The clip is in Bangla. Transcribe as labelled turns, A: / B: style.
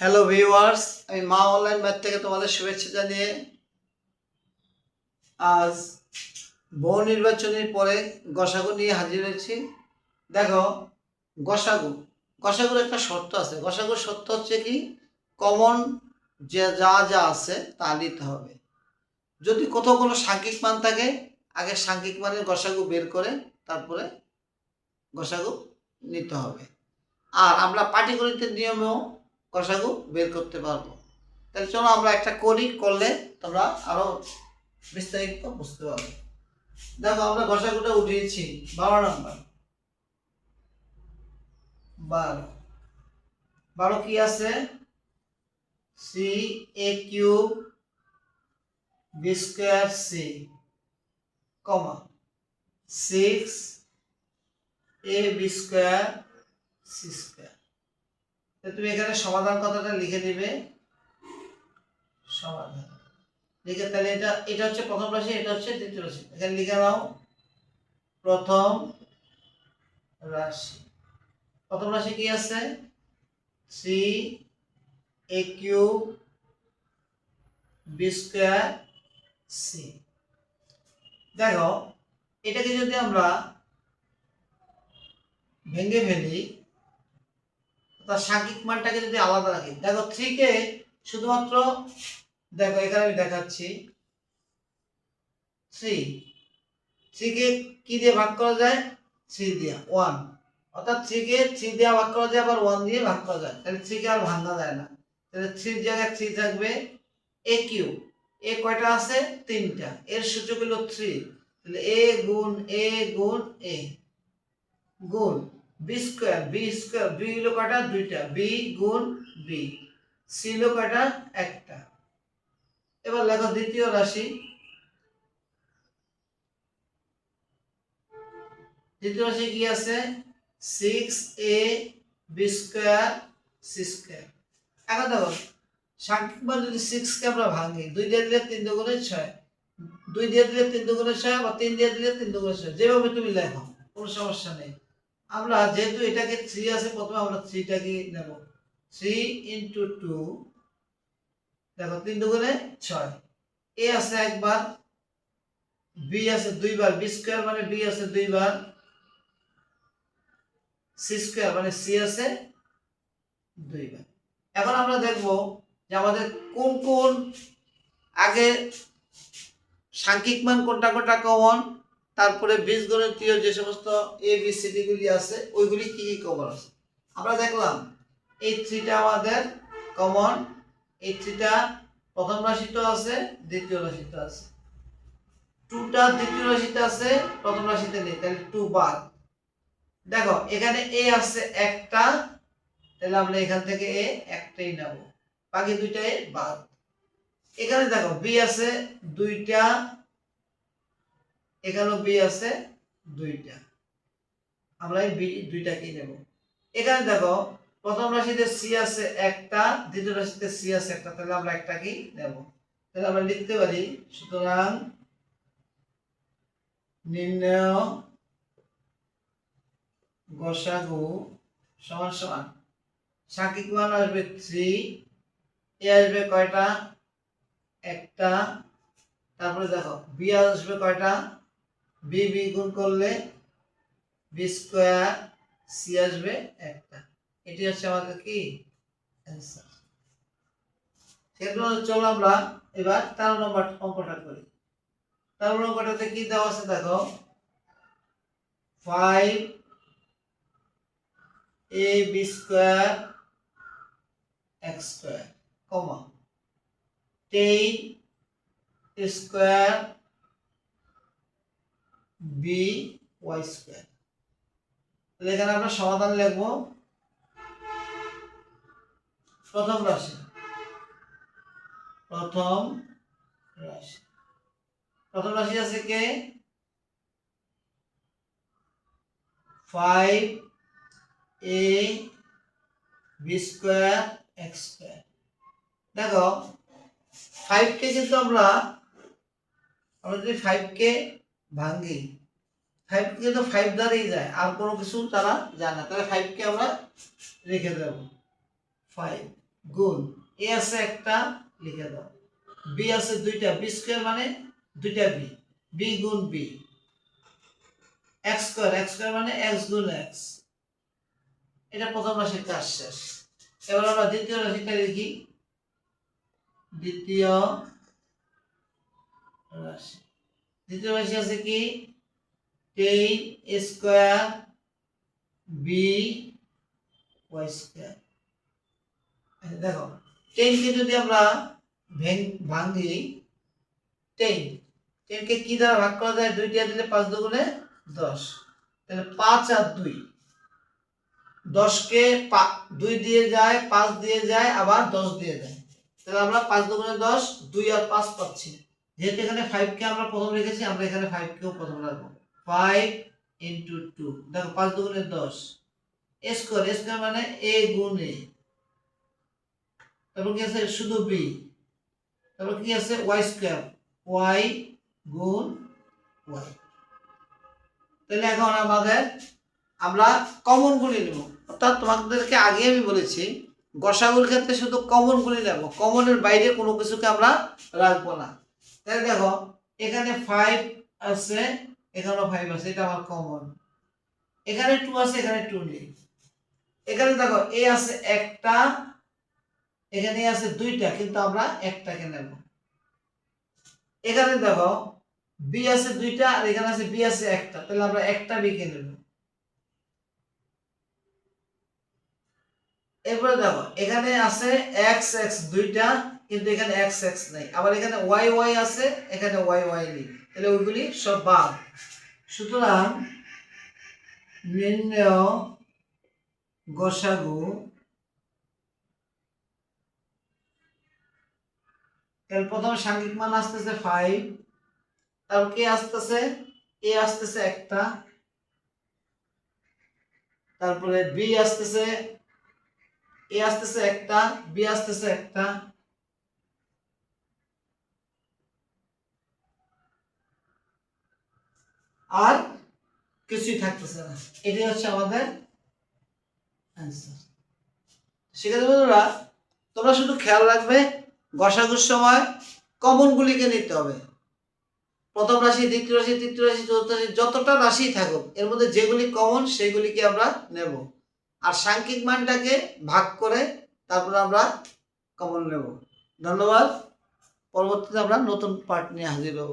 A: হ্যালো ভিউয়ার্স, আমি মা অনলাইন ম্যাথ থেকে তোমাদের শুভেচ্ছা জানিয়ে আজ বহু নির্বাচনের পরে গসাগু নিয়ে হাজির হয়েছি। দেখো, গসাগুর একটা শর্ত আছে। গসাগুর শর্ত হচ্ছে কি, কমন যে যা যা আছে তা নিতে হবে। যদি কোথাও কোনো সাংখ্যিক মান থাকে, আগে সাংখ্যিক মানের গসাগু বের করে তারপরে গসাগু নিতে হবে। আর আমরা পাটিগণিতের নিয়মেও গসাগু বের করতে পারবো। তাহলে চলো আমরা একটা করি, করলে তোমরা আরো বিস্তারিত বুঝতে পারবে। দেখো, আমরা গসাগুটা উঠিয়েছি 12 নম্বর। 12 কি আছে? C A cube b square c comma 6 A B square C square. তুমি এখানে সমাধান কথাটা লিখে দিবে। সমাধান লিখে, তাহলে এটা হচ্ছে প্রথম রাশি, এটা হচ্ছে দ্বিতীয় রাশি। এখানে লিখে নাও প্রথম রাশি। প্রথম রাশি কি আছে? 3 a cube b square c. দেখো, এটাকে যদি আমরা ভেঙে ফেলি, তার সাংখ্যিক মানটাকে যদি আলাদা রাখি, দেখো 3 কে শুধুমাত্র, দেখো এখানে আমি দেখাচ্ছি 3 কে কি দিয়ে ভাগ করা যায়? 3 দিয়ে 1, অর্থাৎ 3 কে 3 দিয়ে ভাগ করা যায়, আবার 1 দিয়ে ভাগ করা যায়। তাহলে 3 কে আর ভাঙা যায় না। তাহলে 3 এর জায়গায় 3 থাকবে। a কিউব, এ কয়টা আছে? 3টা। এর সূচক হলো 3। তাহলে a গুণ a গুণ a গুণ বি স্কয়ার, বি হলো কয়টা? 2টা। b গুণ b, c হলো কয়টা? একটা। এবার লেখো দ্বিতীয় রাশি। দ্বিতীয় রাশি কি আছে? 6a B square C square. এখন দেখো, সাংখ্যিক মান যদি 6 কে আমরা ভাঙি, 2 দিয়ে দিলে 3 দুগুণে 6, 2 দিয়ে দিলে 3 দুগুণে 6, বা 3 দিয়ে দিলে 3 দুগুণে 6, যেভাবে তুমি লেখো কোনো সমস্যা নেই। আমরা যেহেতু এটাকে 3 আছে, প্রথমে আমরা 3 টাকে নেব। 3 ইনটু 2, দেখো 3 দুগুণে 6, a আছে একবার, b আছে দুইবার, b স্কয়ার মানে b আছে দুইবার, c স্কয়ার মানে c আছে দুইবার। এখন আমরা দেখব যে আমাদের কোন কোন আগে সাংখ্যিক মান কোনটা কোনটা কমন, তারপরে বীজগণিতীয় যে সমস্ত এ বি সি ডি গুলি আছে ওইগুলি কি কি কমন আছে। আমরা দেখলাম এই 3টা আমাদের কমন। এই 3টা প্রথম রাশিতে আছে, দ্বিতীয় রাশিতে আছে। 2টা দ্বিতীয় রাশিতে আছে, প্রথম রাশিতে নেই, তাহলে 2 বাদ। দেখো এখানে এ আছে একটা, তাহলে আমরা এখান থেকে এ একটাই নেব, বাকি 2টা এ বাদ। এখানে দেখো বি আছে 2টা, এখানেও বি আছে 2টা, আমরা এই বি 2টাকেই নেব। এখানে দেখো প্রথম রাশিতে সি আছে একটা, দ্বিতীয় রাশিতে সি আছে একটা, তাহলে আমরা একটাকেই নেব। তাহলে আমরা লিখতে পারি, সুতরাং নির্ণয় গসাগু সমান সমান সাংখ্যিক মান আসবে 3, এ আসবে কয়টা? একটা। তারপরে দেখো বি আসবে কয়টা? বি বি গুণ করলে বি স্কয়ার, সি আসবে একটা। এটি হচ্ছে আমাদের কি অ্যান্সার। সেগুলো চলো আমরা এবার 13 নম্বর অঙ্কটা করি। 13 নম্বরটাতে কি দেওয়া আছে দেখো, 5 a b square x square comma 10 square b y square. তাহলে এখানে আমরা সমাধান লিখব। প্রথম রাশি, প্রথম রাশি আছে কে? 5 a b square x square. দেখো 5 কে কিন্তু আমরা যদি 5 কে ভাঙি, 5 কে কিন্তু 5 দ্বারাই যায়, আর কোনো কিছু তারা যায় না। তাহলে 5 কে আমরা রেখে দেব। 5 গুণ এ আছে একটা লিখে দাও, বি আছে দুইটা, বি স্কয়ার মানে দুইটা বি, বি গুণ বি, এক্স স্কয়ার মানে এক্স গুণ এক্স। এটা প্রথম রাশির কাজ শেষ। এবার আমরা দ্বিতীয় রাশিটা লিখি। দ্বিতীয় রাশি আছে কি 10 স্কয়ার বি ওয়াই স্কয়ার। দেখো 10 কে যদি আমরা ভাঙি, 10 কে কি দ্বারা ভাগ করা যায়? 2 দিয়ে দিলে 5 দুগুণে 10, তাহলে 5 আর 2, 10 কে 2 দিয়ে যায়, 5 দিয়ে যায়, আবার 10 দিয়ে যায়, তাহলে আমরা 5 দুগুণে 10, 2 আর 5 পাচ্ছি। যেহেতু এখানে 5 কে আমরা প্রথম রেখেছি, আমরা এখানে 5 কেও প্রথম রাখবো। 5 into 2, দেখো 5 দুগুণে 10, a স্কয়ার মানে a গুণ a, তারপর কি আছে শুধু b, তারপর কি আছে y স্কয়ার, y গুণ y। তাহলে এখন আমরা কমন গুলি নেব, অর্থাৎ তোমাদেরকে আগে আমি বলেছি গসাগুর ক্ষেত্রে শুধু কমন গুলি নেব, কমনের বাইরে কোনো কিছুকে আমরা রাখবো না। তাহলে দেখো এখানে 5 আছে, এখানেও 5 আছে, এটা আমার কমন। এখানে 2 আছে, এখানে 2 নেই। এখানে দেখো এ আছে একটা, এখানে আছে দুইটা, কিন্তু আমরা একটাকে নেব। এখানে দেখো বি আছে দুইটা, আর এখানে আছে বি আছে একটা, তাহলে আমরা একটা বি কে নেব। এরপরে দেখো এখানে আছে x x দুইটা, কিন্তু এখানে x x নাই, আবার এখানে y y আছে, এখানে y y নেই, তাহলে ওইগুলি সব বাদ। সুতরাং নির্ণেয় গসাগু, এর প্রথম সাংখ্যিক মান আসতেছে 5, তারপর কি আসতেছে a আসতেছে একটা, তারপরে b আসতেছে, a আসতেছে একটা, b আসতেছে একটা, আর কিছুই থাকতেছে না। এটাই হচ্ছে আমাদের অ্যান্সার। শিক্ষার্থী বন্ধুরা, তোমরা শুধু খেয়াল রাখবে গসাগুর সময় কমন গুলিকে নিতে হবে। প্রথম রাশি, দ্বিতীয় রাশি, তৃতীয় রাশি, চতুর্থ রাশি, যতটা রাশি থাকুক এর মধ্যে যেগুলি কমন সেগুলিকে আমরা নেব, আর সাংখ্যিক মানটাকে ভাগ করে তারপর আমরা কমন নেব। ধন্যবাদ। পরবর্তীতে আমরা নতুন পার্ট নিয়ে হাজির হব।